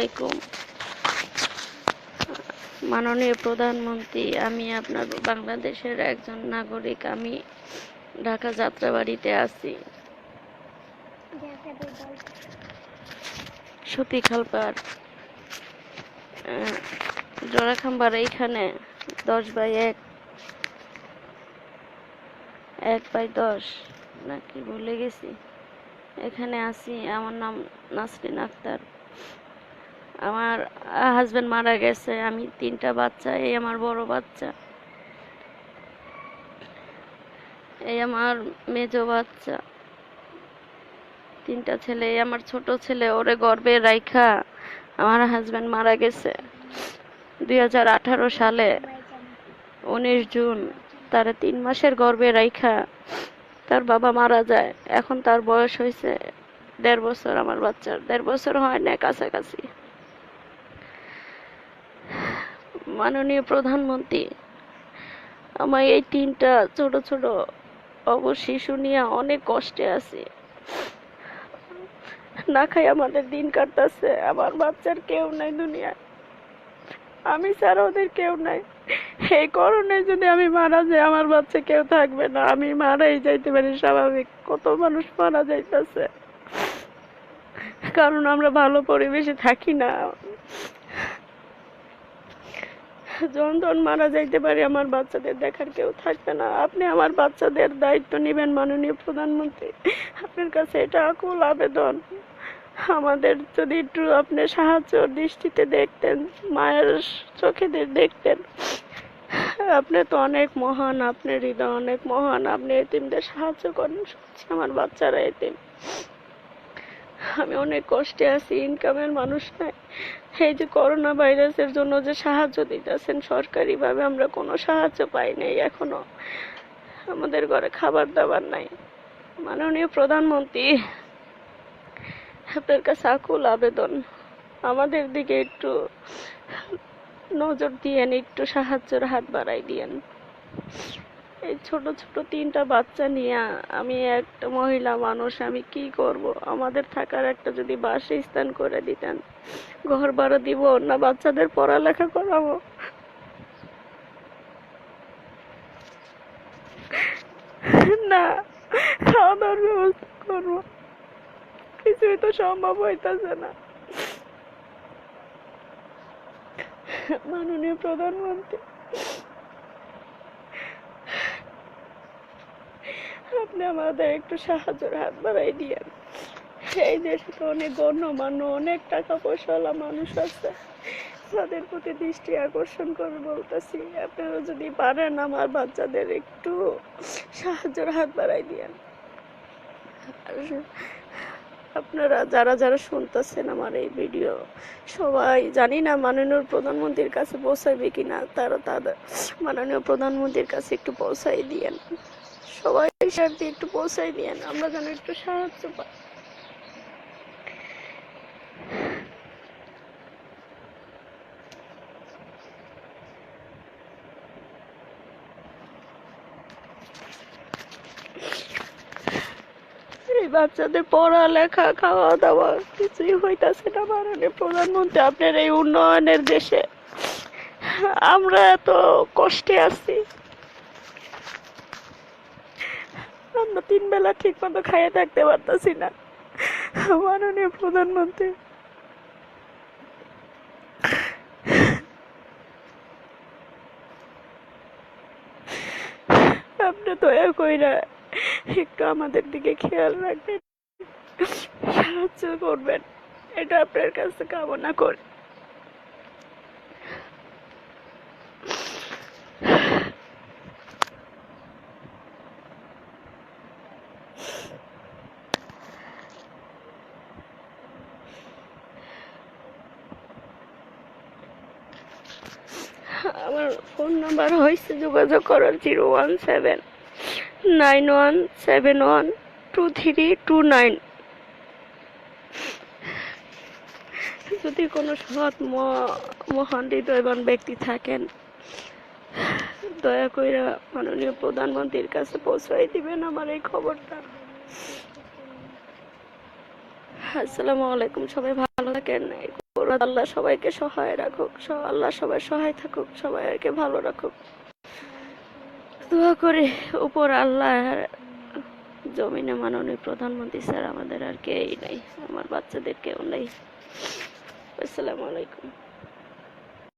আলাইকুম। মাননীয় প্রধানমন্ত্রী, আমি আপনার বাংলাদেশের একজন নাগরিক। আমি ঢাকা যাত্রাবাড়িতে আছি। সতীখালপাড় জোড়াখাম্বার এইখানে 10/1 1/10 নাকি ভুলে গেছি। এখানে আছি। আমার নাম নাসরিন আক্তার। আমার হাজবেন্ড মারা গেছে। আমি 3টা বাচ্চা, এই আমার বড় বাচ্চা, এই আমার মেজো বাচ্চা, 3টা ছেলে। এই আমার ছোট ছেলে, ওরে গর্ভে রাইখা আমার হাজবেন্ড মারা গেছে 2018 সালে 19 জুন। তারা 3 মাসের গর্ভে রাইখা তার বাবা মারা যায়। এখন তার বয়স হয়েছে 1.5 বছর। আমার বাচ্চার 1.5 বছর হয় না, কাছাকাছি। মাননীয় প্রধানমন্ত্রী, আমার এই 3টা ছোট ছোট অবশ শিশু নিয়ে অনেক কষ্টে আছি। না খাই আমাদের দিন কাটতেছে। আমার বাচ্চার কেউ নাই দুনিয়ায়, আমি ছাড়া ওদের কেউ নাই। এই কারণে যদি আমি মারা যাই, আমার বাচ্চা কেউ থাকবে না। আমি মারাই যাইতে পারি, স্বাভাবিক। কত মানুষ মারা যাইতেছে, কারণ আমরা ভালো পরিবেশে থাকি না। যখন মারা যাইতে পারি, আমার বাচ্চাদের দেখার কেউ থাকবে না। আপনি আমার বাচ্চাদের দায়িত্ব নেবেন মাননীয় প্রধানমন্ত্রী। আপনার কাছে এটা আকুল আবেদন। আমাদের যদি একটু আপনি সাহায্য দৃষ্টিতে দেখতেন, মায়ের চোখে দেখতেন। আপনি তো অনেক মহান, আপনার হৃদয় অনেক মহান। আপনি এতিমদের সাহায্য করেন। সত্যি আমার বাচ্চারা এতিম। আমি অনেক কষ্টে আছি, ইনকামের মানুষ নাই। এই যে করোনা ভাইরাসের জন্য যে সাহায্য দিতেছেন সরকারিভাবে, আমরা কোনো সাহায্য পাই নাই এখনো। আমাদের ঘরে খাবার দাবার নাই। মাননীয় প্রধানমন্ত্রী, আপনার কাছে আকুল আবেদন, আমাদের দিকে একটু নজর দিয়েন, একটু সাহায্যের হাত বাড়াই দিয়েন। এই ছোট ছোট 3টা বাচ্চা নিয়ে আমি একটা মহিলা মানুষ, আমি কি করব? আমাদের থাকার একটা যদি বাসস্থান করে দিতেন। ঘর ভাড়া দিব না বাচ্চাদের পড়ালেখা করাবো? না, খাওয়া দাওয়ার ব্যবস্থা করবো? কিছুই তো সম্ভব হইতেছে না। মাননীয় প্রধানমন্ত্রী, আপনি আমাদের একটু সাহায্যের হাত বাড়াই দিয়েন। এই দেশে তো অনেক গণ্যমান্য, অনেক টাকা পয়সাওয়ালা মানুষ আছে, তাদের প্রতি দৃষ্টি আকর্ষণ করে বলতেছি, আপনারা যদি পারেন আমার বাচ্চাদের একটু সাহায্যের হাত বাড়াই দিয়েন। আপনারা যারা যারা শুনতেছেন আমার এই ভিডিও, সবাই, জানি না মাননীয় প্রধানমন্ত্রীর কাছে পৌঁছাবে কিনা, তারা তাদের মাননীয় প্রধানমন্ত্রীর কাছে একটু পৌঁছাই দিয়েন। সবাই শেয়ার দিয়ে একটু পৌঁছাই দিয়েন, আমরা যেন একটু সাহায্য পাই। এই বাচ্চাদের পড়ালেখা, খাওয়া দাওয়া কিছুই হইতাছে না। মাননীয় প্রধানমন্ত্রী, আপনার এই উন্নয়নের দেশে আমরা এত কষ্টে আছি। আমরা 3 বেলা ঠিক মতো খাইয়ে থাকতে পারতাছি না। মাননীয় প্রধানমন্ত্রী, আপনি দয়া কইরা একটু আমাদের দিকে খেয়াল রাখবেন, সাহায্য করবেন, এটা আপনার কাছে কামনা করি। আমার ফোন নাম্বার হয়েছে যোগাযোগ করার 01791712329। যদি কোনো সৎ মহান হৃদয়বান ব্যক্তি থাকেন, দয়া করে মাননীয় প্রধানমন্ত্রীর কাছে পৌঁছাই দিবেন আমার এই খবরটা। আসসালামু আলাইকুম, সবাই ভালো থাকেন। আল্লাহ সবাইকে সহায় রাখুক, আল্লাহ সবাই সহায় থাকুক, সবাইকে ভালো রাখুক। দোয়া করে উপর আল্লাহ, জমিনে মাননীয় প্রধানমন্ত্রী স্যার, আমাদের আর কেই নাই, আমার বাচ্চাদের কেউ নাই। আসসালামু আলাইকুম।